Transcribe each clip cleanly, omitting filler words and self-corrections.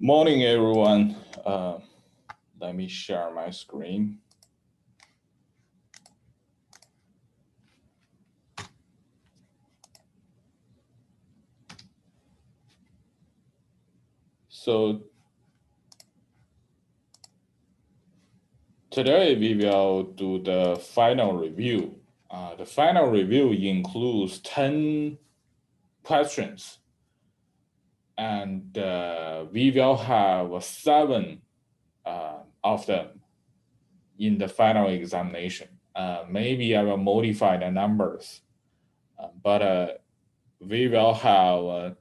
Morning, everyone. Let me share my screen. So today we will do the final review. The final review includes 10 questions, and we will have 7 of them in the final examination. Maybe I will modify the numbers, but we will have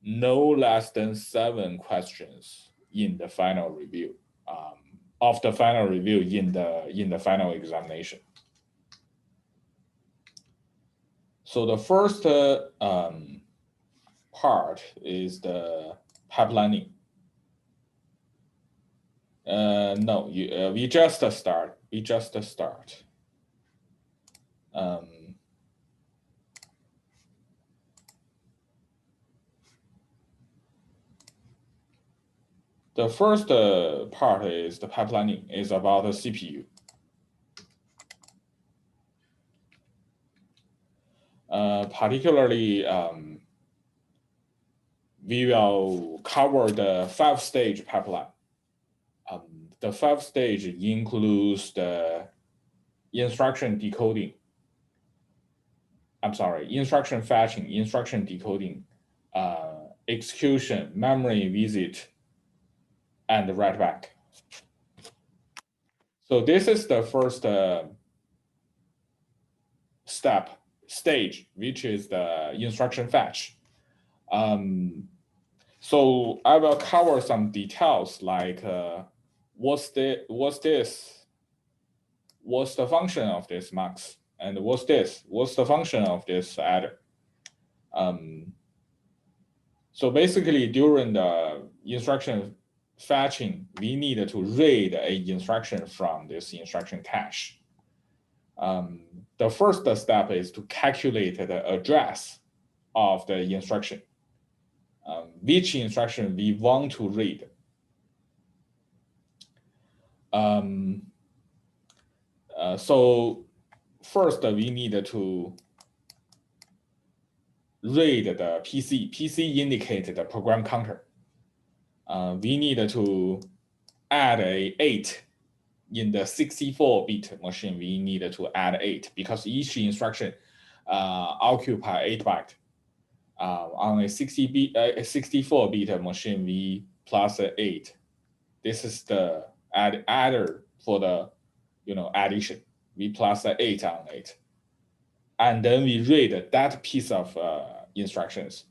no less than 7 questions in the final review of the final review in the final examination. So the first part is the pipelining. No, we just start. The first part is the pipelining, is about the CPU. Particularly, we will cover the 5-stage pipeline. The 5-stage includes the instruction decoding. Instruction fetching, instruction decoding, execution, memory visit, and write back. So this is the first stage, which is the instruction fetch. So I will cover some details like what's the function of this mux, and what's the function of this adder. So basically, during the instruction fetching, we need to read an instruction from this instruction cache. The first step is to calculate the address of the instruction, which instruction we want to read. So first, we need to read the PC. PC indicates the program counter. We need to add a 8 in the 64-bit machine. We need to add 8 because each instruction occupy 8 bytes. On a 64-bit machine, we plus 8. This is the adder for the addition. We plus 8 on it, and then we read that piece of instructions.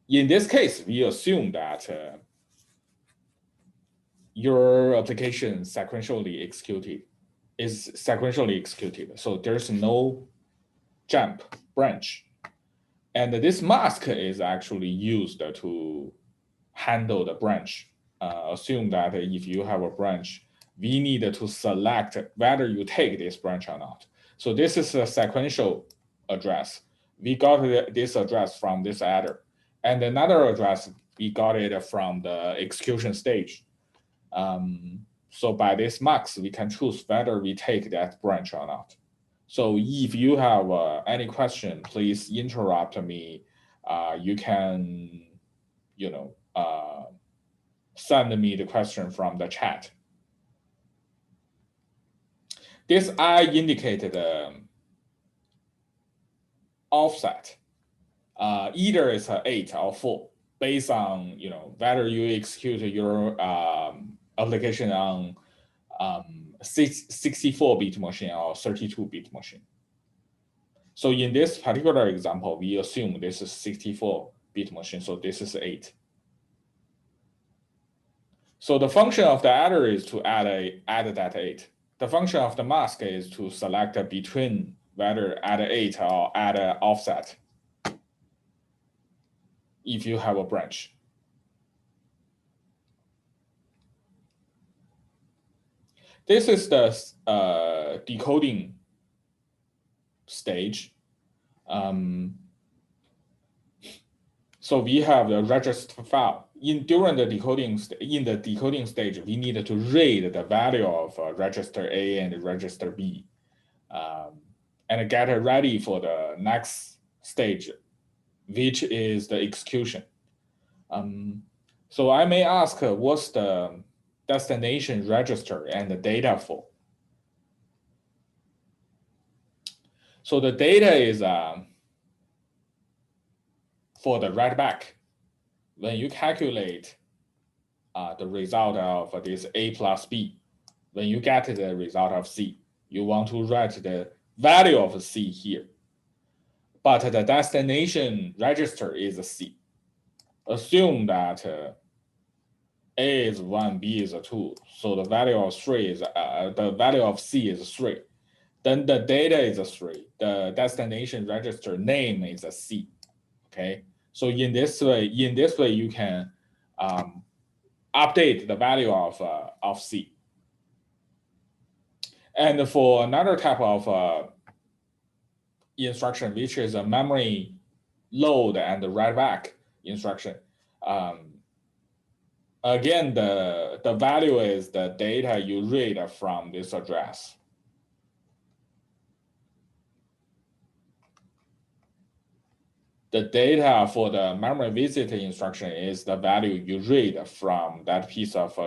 In this case, we assume that your application is sequentially executed. So there's no jump branch. And this mask is actually used to handle the branch. Assume that if you have a branch, we need to select whether you take this branch or not. So this is a sequential address. We got this address from this adder. And another address, we got it from the execution stage. So by this mux, we can choose whether we take that branch or not. So if you have any question, please interrupt me. You can, send me the question from the chat. This I indicated offset. Either it's 8 or 4, based on whether you execute your application on 64-bit machine or 32-bit machine. So in this particular example, we assume this is 64-bit machine, so this is 8. So the function of the adder is to add that 8. The function of the mask is to select between whether add 8 or add offset if you have a branch. This is the decoding stage. So we have the register file. during the decoding in the decoding stage, we need to read the value of register A and register B, and get it ready for the next stage, which is the execution. So I may ask, what's the destination register and the data for? So the data is for the write back. When you calculate the result of this A plus B, when you get the result of C, you want to write the value of C here. But the destination register is C. Assume that A is 1, B is 2. So the value of 3 is the value of C is 3. Then the data is 3. The destination register name is a C. Okay. So in this way you can update the value of C. And for another type of instruction, which is a memory load and write back instruction, again, the value is the data you read from this address. The data for the memory visit instruction is the value you read from that piece of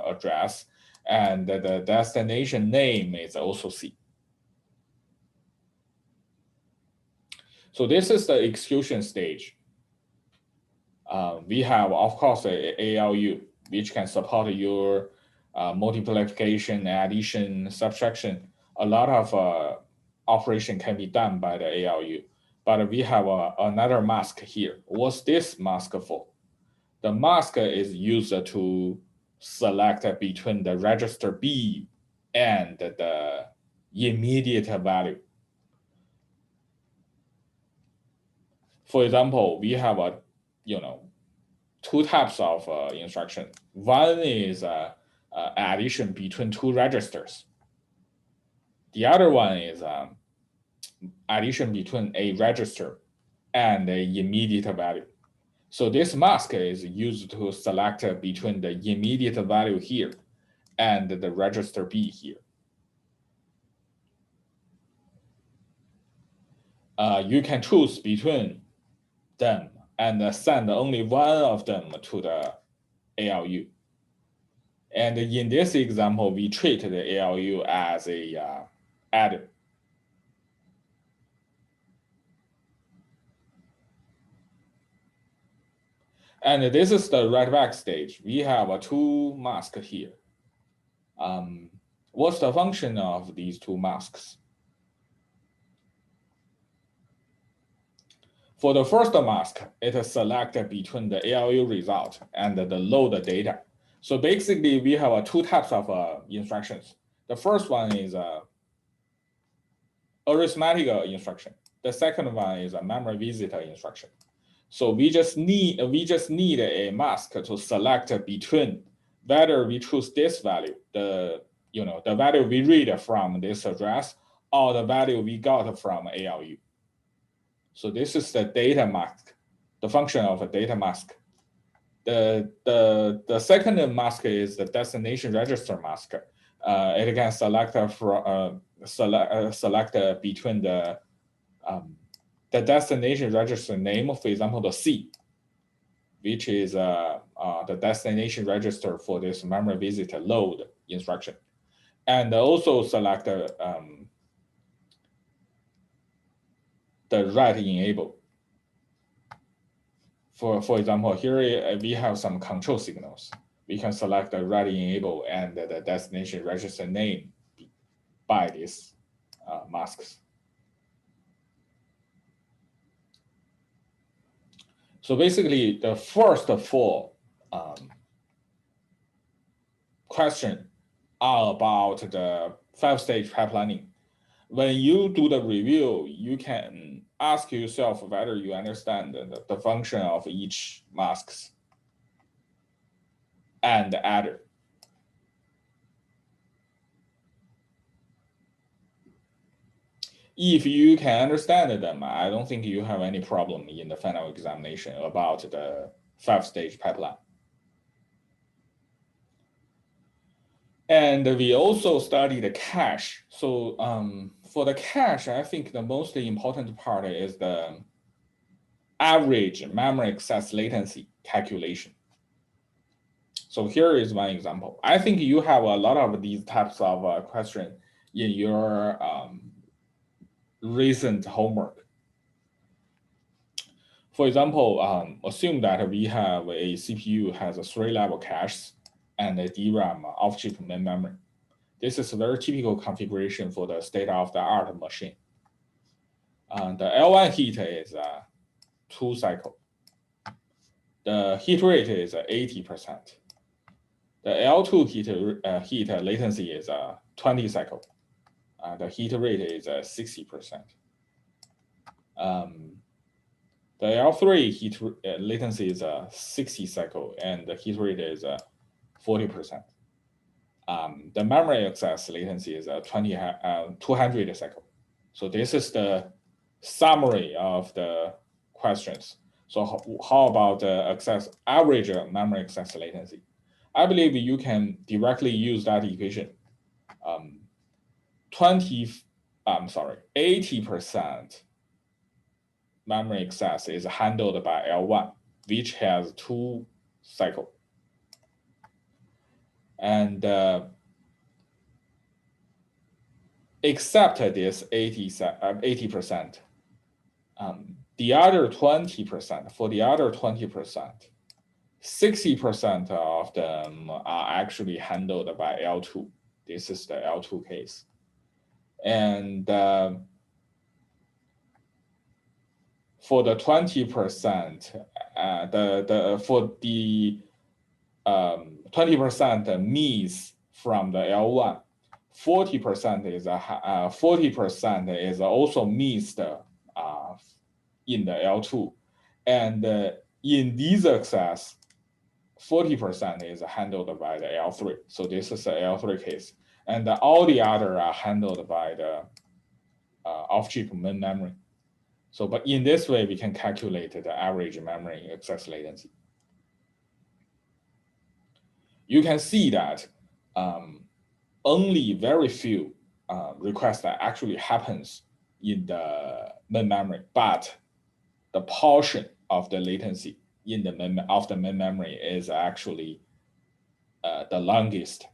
address, and the destination name is also C. So this is the execution stage. We have, of course, a ALU, which can support your multiplication, addition, subtraction. A lot of operation can be done by the ALU. But we have another mask here. What's this mask for? The mask is used to select between the register B and the immediate value. For example, we have two types of instruction. One is addition between two registers. The other one is addition between a register and a immediate value. So this mask is used to select between the immediate value here and the register B here. You can choose between them and send only one of them to the ALU. And in this example, we treat the ALU as a adder. And this is the write back stage. We have two masks here. What's the function of these two masks? For the first mask, it selects between the ALU result and the load data. So basically, we have two types of instructions. The first one is arithmetic instruction. The second one is a memory visit instruction. So we just need a mask to select between whether we choose this value, the value we read from this address, or the value we got from ALU. So this is the data mask, the function of a data mask. The second mask is the destination register mask. It can select between the destination register name, for example, the C, which is the destination register for this memory visit load instruction, and also select the write enable. For example, here we have some control signals. We can select the write enable and the destination register name by these masks. So basically, the first four questions are about the 5-stage pipelining. When you do the review, you can ask yourself whether you understand the function of each masks and the adder. If you can understand them, I don't think you have any problem in the final examination about the 5-stage pipeline. And we also study the cache. So for the cache, I think the most important part is the average memory access latency calculation. So here is one example. I think you have a lot of these types of questions in your recent homework. For example, assume that we have a CPU has a 3-level cache and a DRAM off-chip main memory. This is a very typical configuration for the state-of-the-art machine. The L1 heat is 2 cycle. The heat rate is 80%. The L2 heat latency is 20 cycle. The heat rate is 60%. The L3 heat latency is 60 cycle, and the heat rate is 40%. The memory access latency is 200 cycle. So this is the summary of the questions. So how about the average memory access latency? I believe you can directly use that equation. 80% memory access is handled by L1, which has 2 cycles. And except this 80%, the other 20%, for the other 20%, 60% of them are actually handled by L2. This is the L2 case. And for the 20%, for the 20% miss from the L1, 40% is also missed in the L2, and in these access, 40% is handled by the L3. So this is the L3 case, and all the other are handled by the off-chip main memory. So, but in this way, we can calculate the average memory access latency. You can see that only very few requests that actually happens in the main memory, but the portion of the latency in the main memory is actually the longest.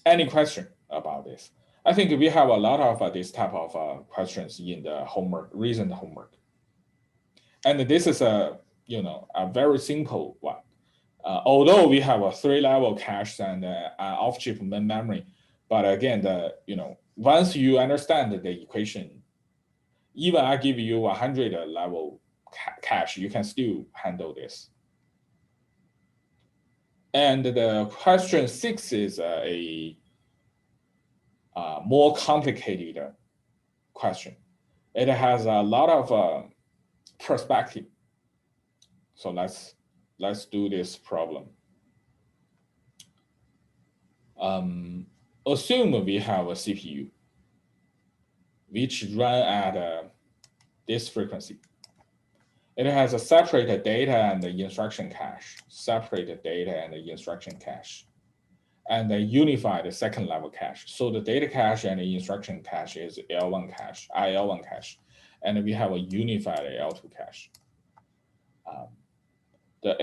Any question about this? I think we have a lot of this type of questions in the recent homework. And this is a very simple one. Although we have a 3-level cache and off-chip main memory, but again, once you understand the equation, even I give you 100-level cache, you can still handle this. And the question 6 is a more complicated question. It has a lot of perspective. So let's do this problem. Assume we have a CPU which run at this frequency. It has a separated data and the instruction cache, and a unified second-level cache. So the data cache and the instruction cache is IL1 cache, and we have a unified L2 cache. The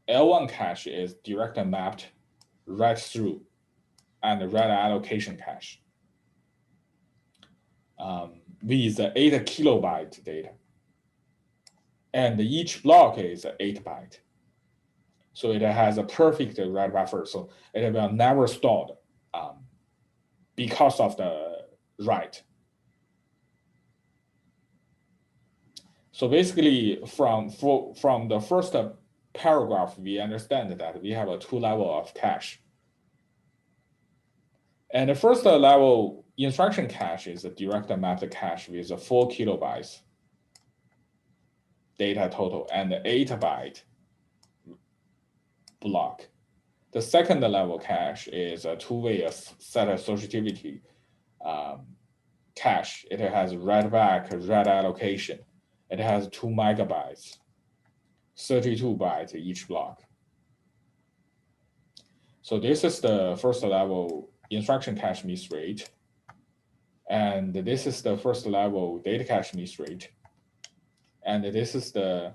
L1 cache is direct mapped right through and the right allocation cache with 8 kilobyte data. And each block is 8 byte. So it has a perfect write buffer. So it will never stop because of the write. So basically, from the first paragraph, we understand that we have a 2 level of cache. And the first level instruction cache is a direct mapped cache with 4 kilobytes data total and 8 byte block. The second level cache is a 2-way set associativity cache. It has read back, read allocation. It has 2 megabytes 32 bytes each block. So this is the first level instruction cache miss rate. And this is the first level data cache miss rate. And this is the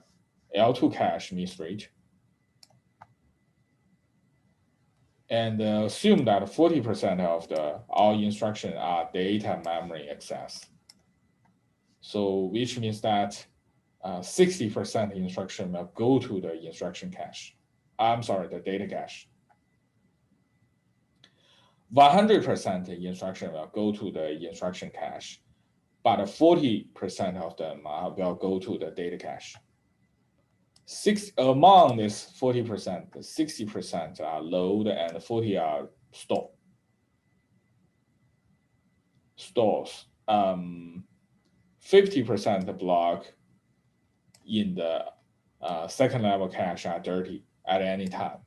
L2 cache miss rate. And assume that 40% of all instructions are data memory access. So which means that 60% instruction will go to the instruction cache. I'm sorry, the data cache. 100% instruction will go to the instruction cache, but 40% of them will go to the data cache. Among this 40%, 60% are load and 40 are store. Stores. 50% block in the second level cache are dirty at any time.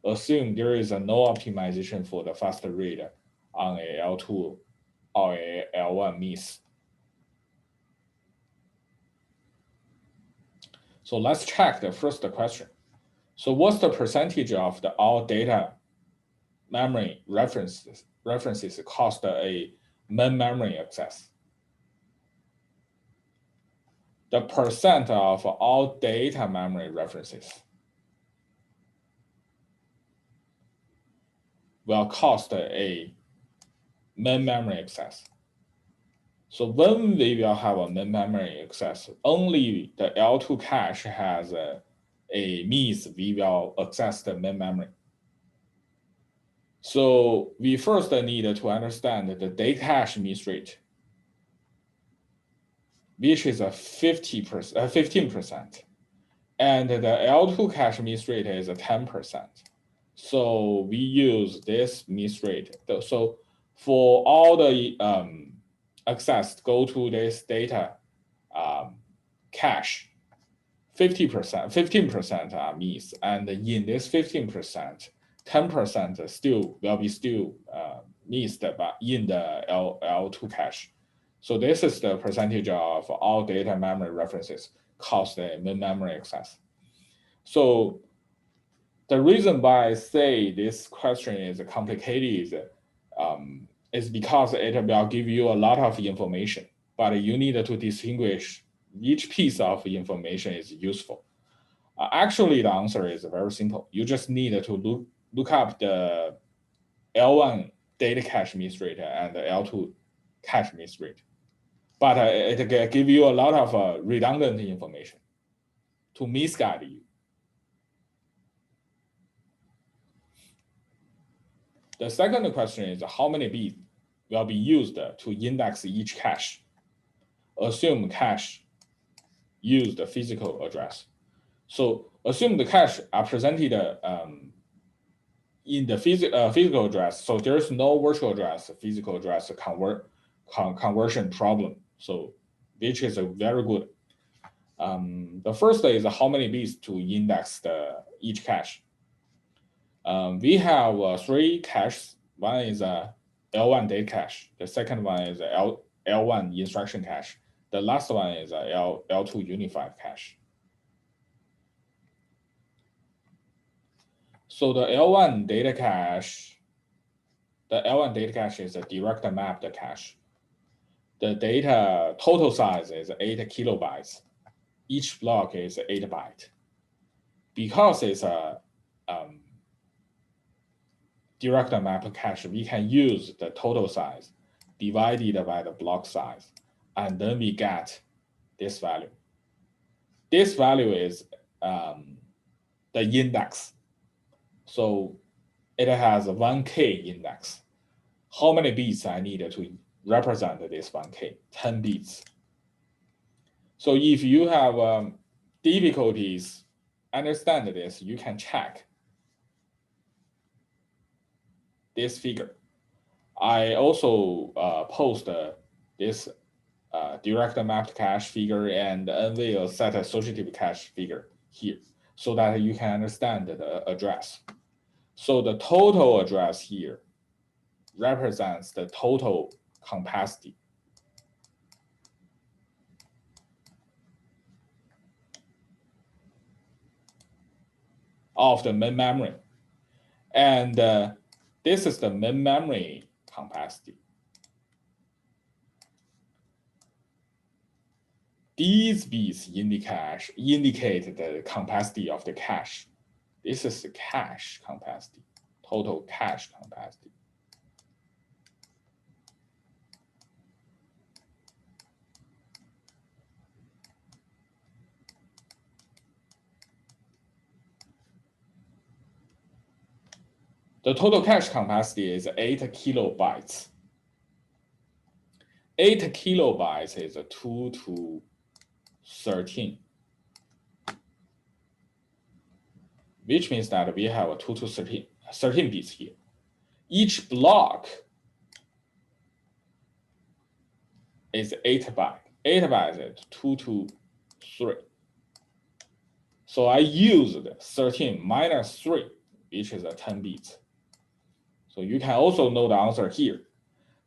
Assume there is no optimization for the faster read on a L2 or a L1 miss. So let's check the first question. So what's the percentage of the all data memory references cost a main memory access? The percent of all data memory references will cost a main memory access. So when we will have a main memory access, only the L2 cache has a miss, we will access the main memory. So we first need to understand the data cache miss rate, which is a 15%, and the L2 cache miss rate is a 10%. So we use this miss rate. So for all the access go to this data cache, 15% are miss, and in this 15%, 10% still will be missed in the L2 cache. So this is the percentage of all data memory references cost the memory access. So the reason why I say this question is complicated is because it will give you a lot of information, but you need to distinguish each piece of information is useful. Actually, the answer is very simple. You just need to look up the L1 data cache miss rate and the L2 cache miss rate. But it can give you a lot of redundant information to misguide you. The second question is how many bits will be used to index each cache? Assume cache use the physical address. So assume the cache are presented in the physical address. So there's no virtual address, physical address conversion problem. So which is very good. The first is how many bits to index each cache. We have 3 caches. One is a L1 data cache. The second one is a L1 instruction cache. The last one is a L2 unified cache. So the L1 data cache is a direct mapped cache. The data total size is 8 kilobytes. Each block is 8 bytes. Because it's a direct map cache, we can use the total size divided by the block size, and then we get this value. This value is the index. So it has a 1K index. How many bits I need to represent this 1K? 10 bits. So if you have difficulties understand this, you can check this figure. I also post this direct mapped cache figure and unveil set associative cache figure here so that you can understand the address. So the total address here represents the total capacity. of the main memory. And this is the main memory capacity. These bits indicate the capacity of the cache. This is the cache capacity, total cache capacity. The total cache capacity is 8 kilobytes. 8 kilobytes is 2 to 13, which means that we have a 2 to 13 bits here. Each block is 8 bytes. 8 bytes is 2 to 3. So I used 13 minus 3, which is 10 bits. So you can also know the answer here.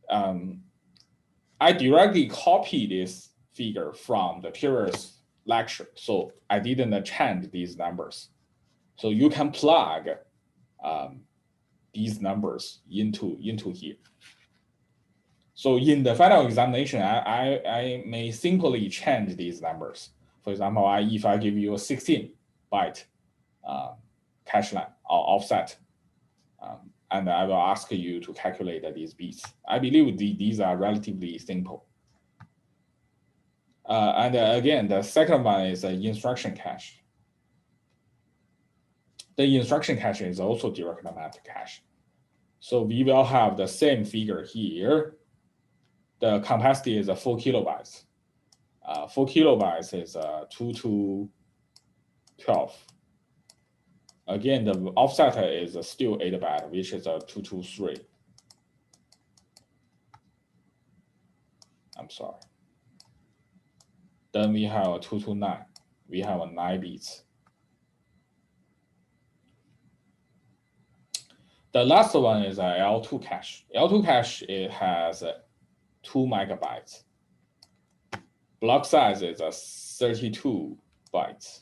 I directly copy this figure from the previous lecture, so I didn't change these numbers. So you can plug these numbers into here. So in the final examination, I may simply change these numbers. For example, if I give you a 16-byte cache line or offset, and I will ask you to calculate these bits. I believe these are relatively simple. And again, the second one is the instruction cache. The instruction cache is also direct mapped cache. So we will have the same figure here. The capacity is 4 kilobytes. 4 kilobytes is 2 to 12. Again, the offset is still 8 bytes, which is 2 to 3. I'm sorry. Then we have a 2 to 9. We have a 9 bits. The last one is a L2 cache. L2 cache, it has 2 megabytes. Block size is 32 bytes,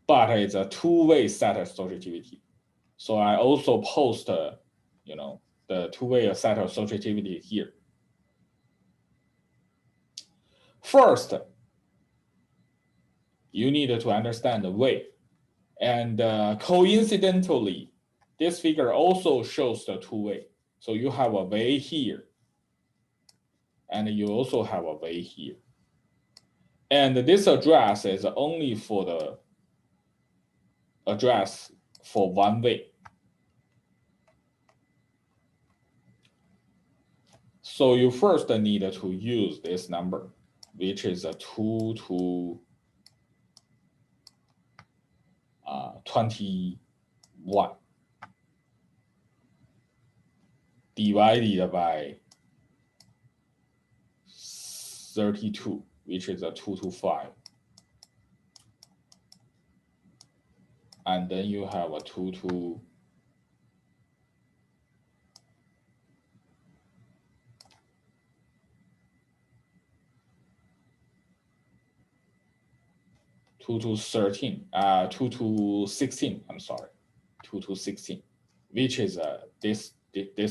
but it's a two-way set associativity. So I also post, the two-way set associativity here. First, you need to understand the way. And coincidentally, this figure also shows the two-way. So you have a way here, and you also have a way here. And this address is only for the address for one way. So you first need to use this number, which is a 2 to 21 divided by 32, which is a 2 to 5. And then you have a 2 to 13, 2 to 16, I'm sorry, 2 to 16, which is this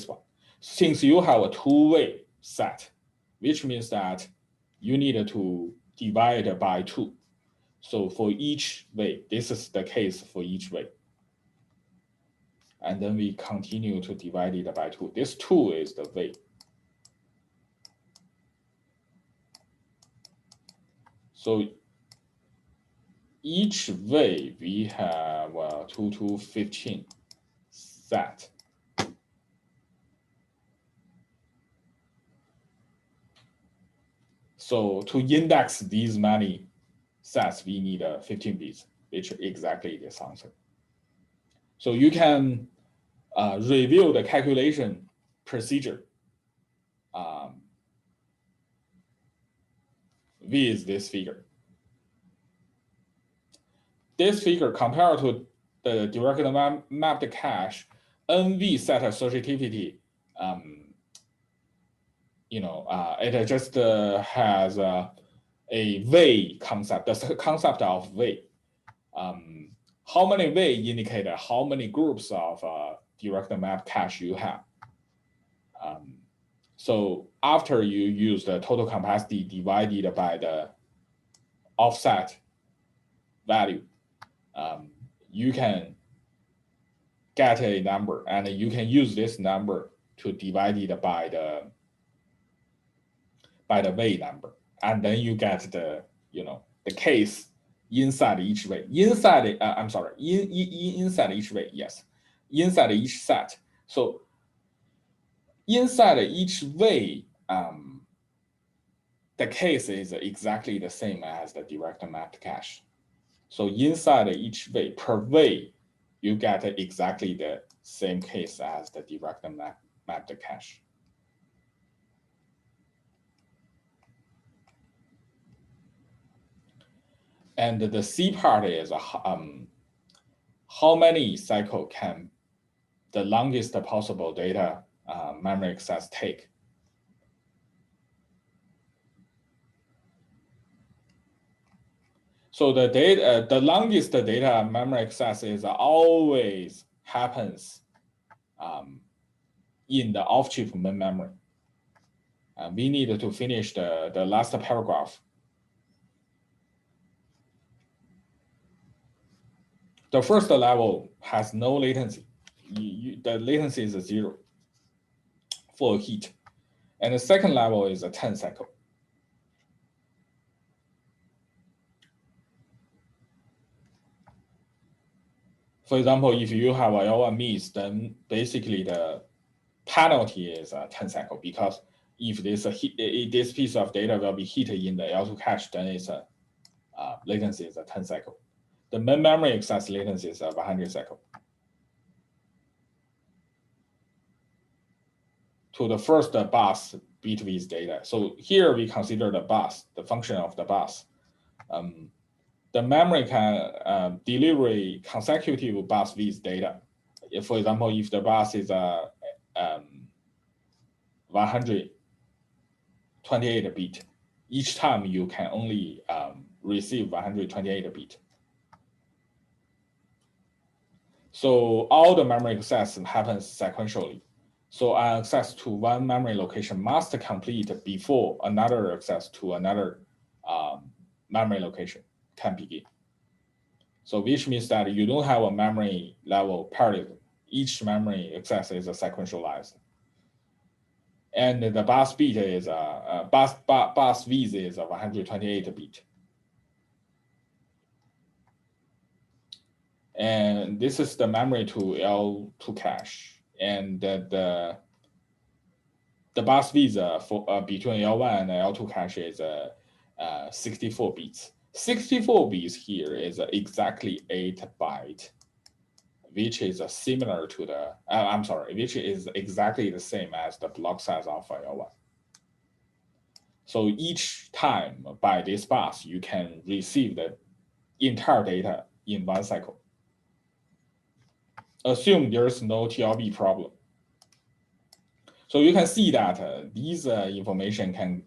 one. Since you have a two-way set, which means that you need to divide by 2. So for each way, this is the case for each way. And then we continue to divide it by 2. This 2 is the way. So each way we have 2 to 15 set. So to index these many sets, we need 15 bits, which is exactly this answer. So you can review the calculation procedure with this figure. This figure compared to the direct mapped cache, NV set associativity, it just has a way concept, the concept of way. how many way indicate how many groups of direct map cache you have. So after you use the total capacity divided by the offset value, you can get a number, and you can use this number to divide it by the way number, and then you get the the case inside each way. Inside inside each way, yes, inside each set. So inside each way, the case is exactly the same as the direct mapped cache. So inside each way, per way, you get exactly the same case as the direct mapped cache. And the C part is how many cycle can the longest possible data memory access take. So the longest data memory access is always happens in the off-chip main memory. We need to finish the last paragraph. The first level has no latency. The latency is 0 for heat. And the second level is a 10 cycle. For example, if you have a L1 miss, then basically the penalty is a 10 cycle, because if this piece of data will be hit in the L2 cache, then it's a latency is a 10 cycle. The main memory access latency is a 100 cycle. To the first bus bit with data. So here we consider the bus, the function of the bus. The memory can deliver a consecutive bus with data. For example, if the bus is 128 bit, each time you can only receive 128 bit. So all the memory access happens sequentially. So an access to one memory location must complete before another access to another memory location can begin. So which means that you don't have a memory level parallelism. Each memory access is sequentialized. And the bus bit is bus width is 128 bit. And this is the memory to L2 cache. And the bus width for between L1 and L2 cache is 64 bits. 64 bits here is exactly 8 byte, which is similar to the which is exactly the same as the block size of L1. So each time by this bus, you can receive the entire data in one cycle. Assume there's no TLB problem. So you can see that these information can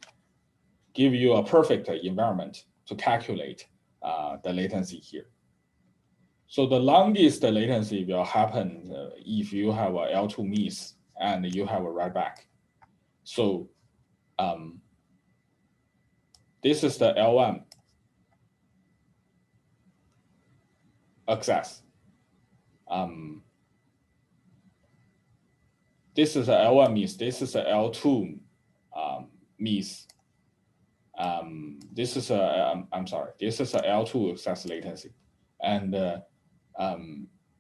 give you a perfect environment to calculate the latency here. So the longest latency will happen if you have a L2 miss and you have a write back. So this is the L1 access. This is a L1 miss. This is a L2 miss. This is a this is a L2 access latency. And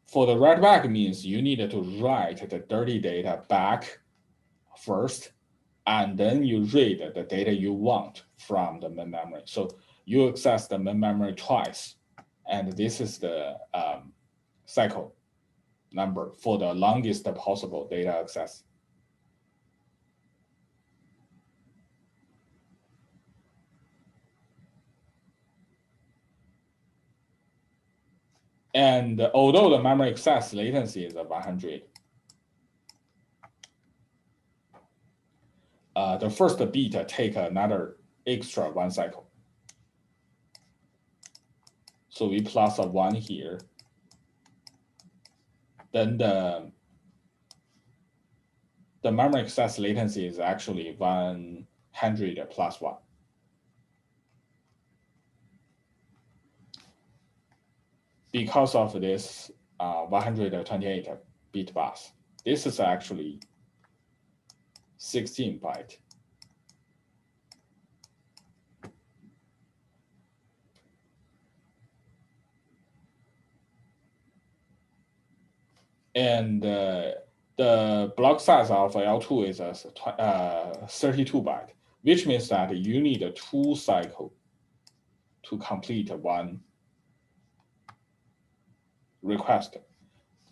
for the write back means you need to write the dirty data back first, and then you read the data you want from the main memory. So you access the main memory twice, and this is the cycle number for the longest possible data access. And although the memory access latency is 100, the first bit take another extra 1 cycle. So we plus a 1 here, then the memory access latency is actually 100 plus 1. Because of this 128-bit bus, this is actually 16 byte. And the block size of L2 is 32 byte, which means that you need a 2 cycle to complete one request.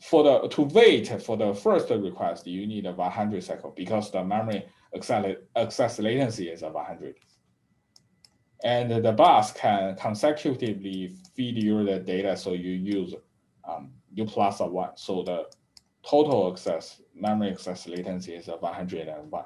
To wait for the first request, you need a 100 cycle because the memory access latency is 100. And the bus can consecutively feed you the data, so you use U plus 1. So the total memory access latency is 101.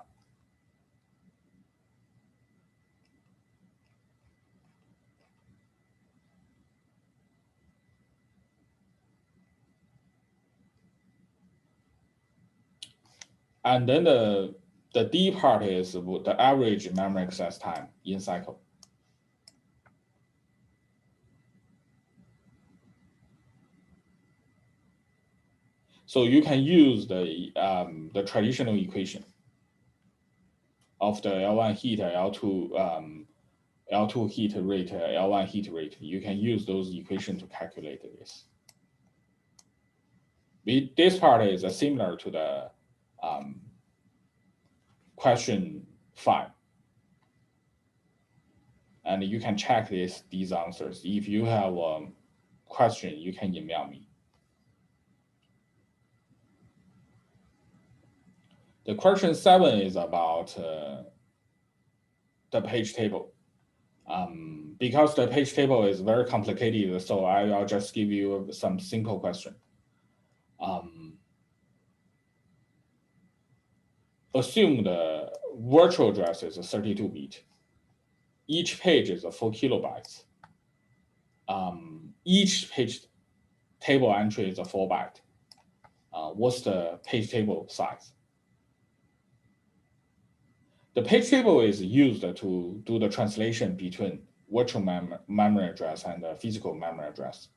And then the D part is the average memory access time in cycle. So you can use the traditional equation of the L1 heat, L2 heat rate, L1 heat rate. You can use those equations to calculate this. This part is similar to the question 5. And you can check these answers. If you have a question, you can email me. The question 7 is about the page table. Because the page table is very complicated, so I'll just give you some simple question. Assume the virtual address is a 32-bit. Each page is 4 kilobytes. Each page table entry is 4 byte. What's the page table size? The page table is used to do the translation between virtual memory address and the physical memory address.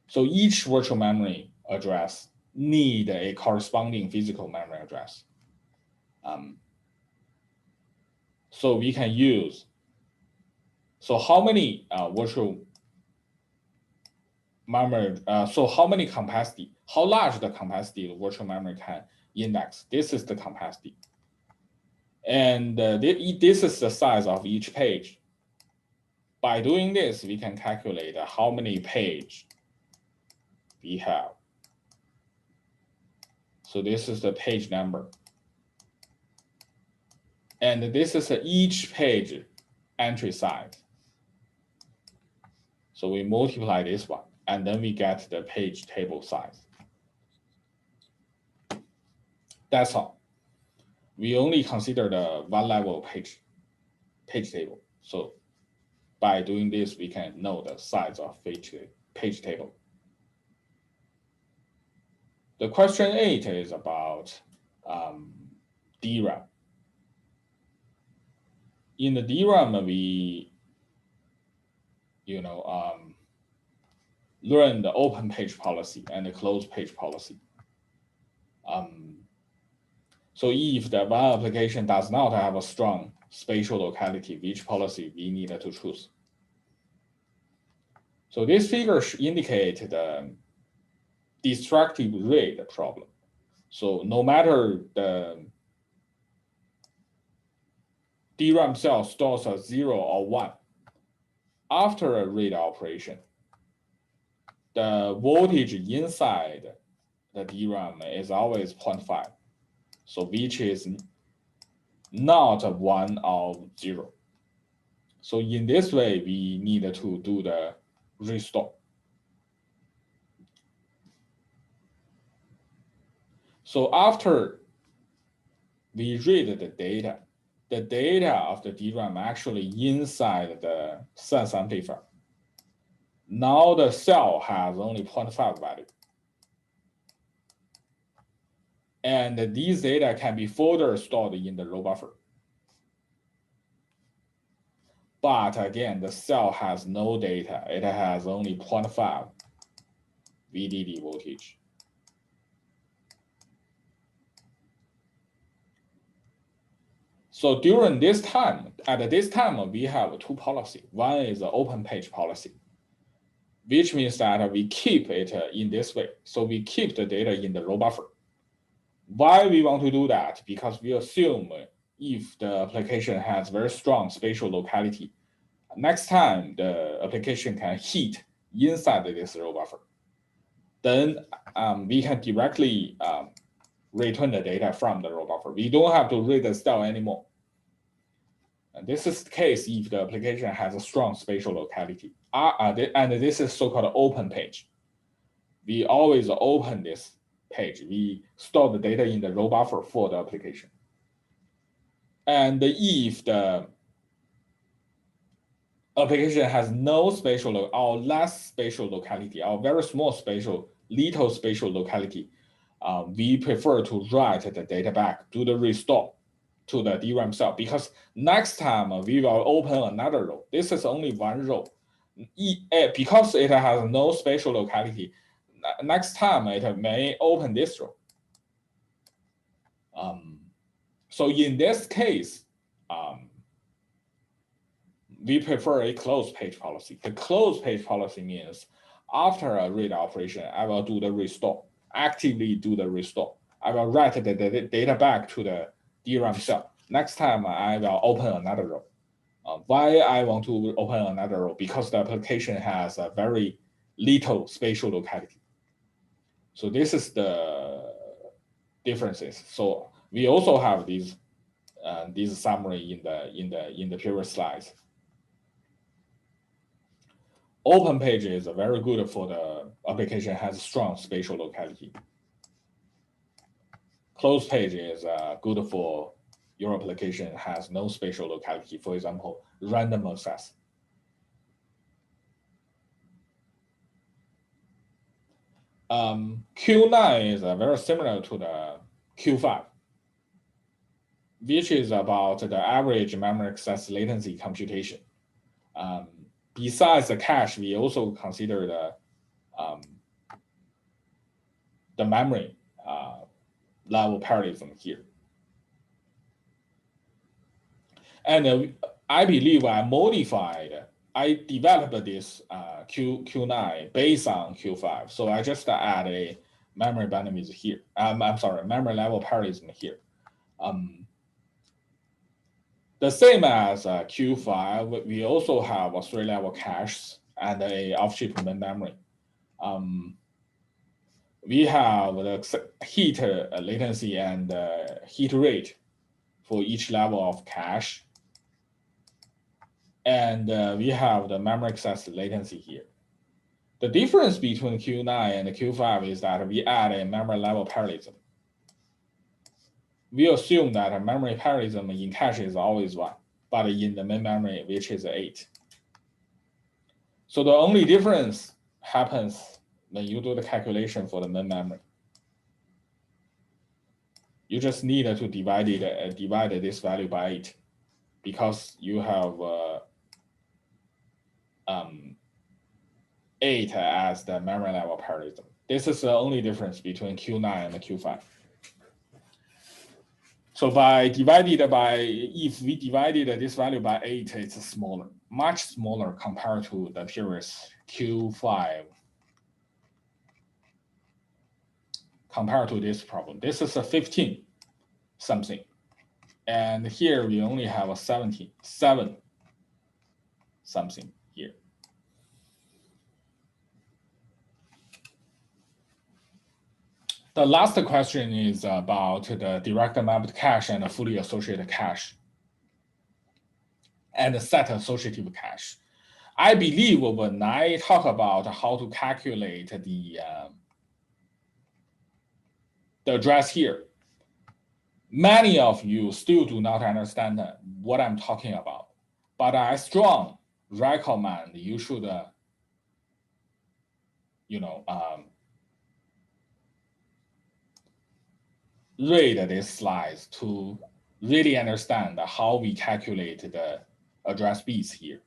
So each virtual memory address need a corresponding physical memory address. So we can use, so how many virtual memory, so how many capacity, how large the capacity the virtual memory can index? This is the capacity. And this is the size of each page. By doing this, we can calculate how many pages we have. So this is the page number. And this is each page entry size. So we multiply this one, and then we get the page table size. That's all. We only consider the one level page table. So by doing this, we can know the size of page table. The question 8 is about DRAM. In the DRAM, we learn the open page policy and the closed page policy. So if the one application does not have a strong spatial locality, which policy we need to choose? So this figure indicates the destructive read problem. So no matter the DRAM cell stores a 0 or 1, after a read operation, the voltage inside the DRAM is always 0.5. So which is not a 1 or 0. So in this way, we need to do the restore. So after we read the data of the DRAM actually inside the sense amplifier. Now the cell has only 0.5 value. And these data can be further stored in the row buffer. But again, the cell has no data. It has only 0.5 VDD voltage. So during this time, at this time, we have two policies. One is the open page policy, which means that we keep it in this way. So we keep the data in the row buffer. Why we want to do that? Because we assume if the application has very strong spatial locality, next time the application can hit inside this row buffer, then we can directly return the data from the row buffer. We don't have to read the cell anymore. And this is the case if the application has a strong spatial locality. And this is so-called open page. We always open this page. We store the data in the row buffer for the application. And if the application has no spatial or less spatial locality or very small little spatial locality, we prefer to write the data back, do the restore to the DRAM cell, because next time we will open another row. This is only one row. Because it has no spatial locality, next time it may open this row. So in this case, we prefer a closed page policy. The closed page policy means after a read operation, I will do the restore, actively do the restore. I will write the data back to the DRAM cell. Next time I will open another row. Why I want to open another row? Because the application has a very little spatial locality. So this is the differences. So we also have these summary in the previous slides. Open page is very good for the application has strong spatial locality. Closed page is good for your application has no spatial locality. For example, random access. Q9 is very similar to the Q5, which is about the average memory access latency computation. Besides the cache, we also consider the memory level parallelism here. And I believe I developed this Q9 based on Q5. So I just add a memory bandwidth here. I'm sorry, memory level parallelism here. The same as Q5, we also have a 3-level cache and a off-chip main memory. We have the heat latency and heat rate for each level of cache. And we have the memory access latency here. The difference between Q9 and Q5 is that we add a memory level parallelism. We assume that a memory parallelism in cache is always 1, but in the main memory, which is 8. So the only difference happens when you do the calculation for the main memory. You just need to divide this value by 8, because you have 8 as the memory level parallelism. This is the only difference between Q9 and Q5. So if we divided this value by 8, it's smaller, much smaller compared to the previous Q5. Compared to this problem, this is a 15 something, and here we only have a 7 something here. The last question is about the direct mapped cache and the fully associated cache and the set associative cache. I believe when I talk about how to calculate the address here, many of you still do not understand what I'm talking about, but I strongly recommend you should, read these slides to really understand how we calculate the address bits here.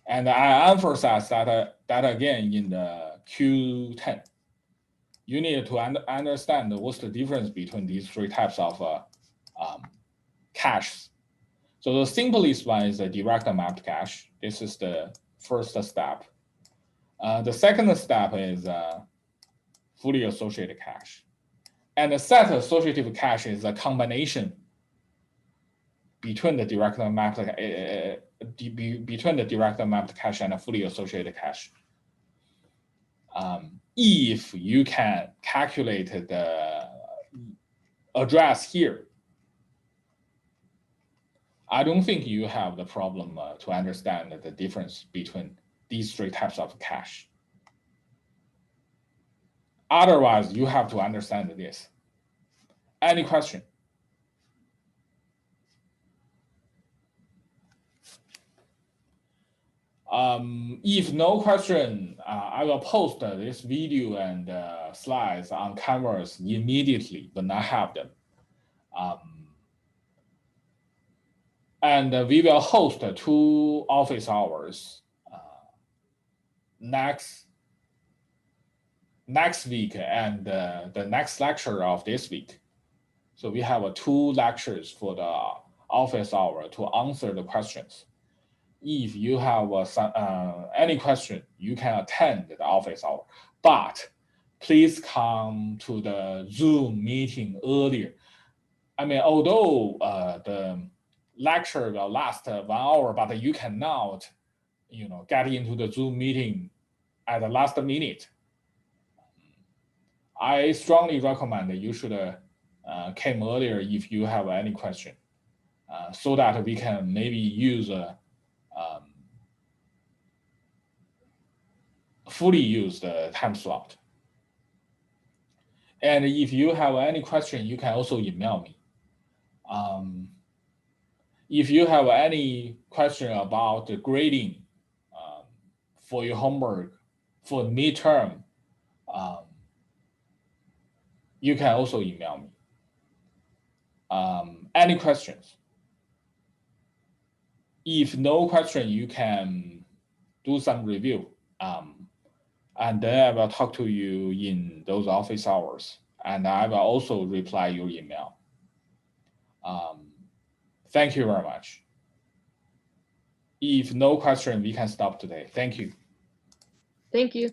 And I emphasize that again in the Q10. You need to understand what's the difference between these three types of caches. So the simplest one is a direct mapped cache. This is the first step. The second step is fully associated cache. And the set associative cache is a combination between the direct mapped cache and a fully associated cache. If you can calculate the address here, I don't think you have the problem to understand the difference between these three types of cache. Otherwise, you have to understand this. Any question? If no question, I will post this video and slides on Canvas immediately when I have them. And we will host 2 office hours next week and the next lecture of this week. So we have 2 lectures for the office hour to answer the questions. If you have any question, you can attend the office hour, but please come to the Zoom meeting earlier. I mean, although the lecture will last 1 hour, but you cannot, get into the Zoom meeting at the last minute. I strongly recommend that you should come earlier if you have any question, so that we can maybe use fully use the time slot. And if you have any question, you can also email me. If you have any question about the grading for your homework, for midterm, you can also email me. Any questions? If no question, you can do some review. And then I will talk to you in those office hours. And I will also reply your email. Thank you very much. If no question, we can stop today. Thank you. Thank you.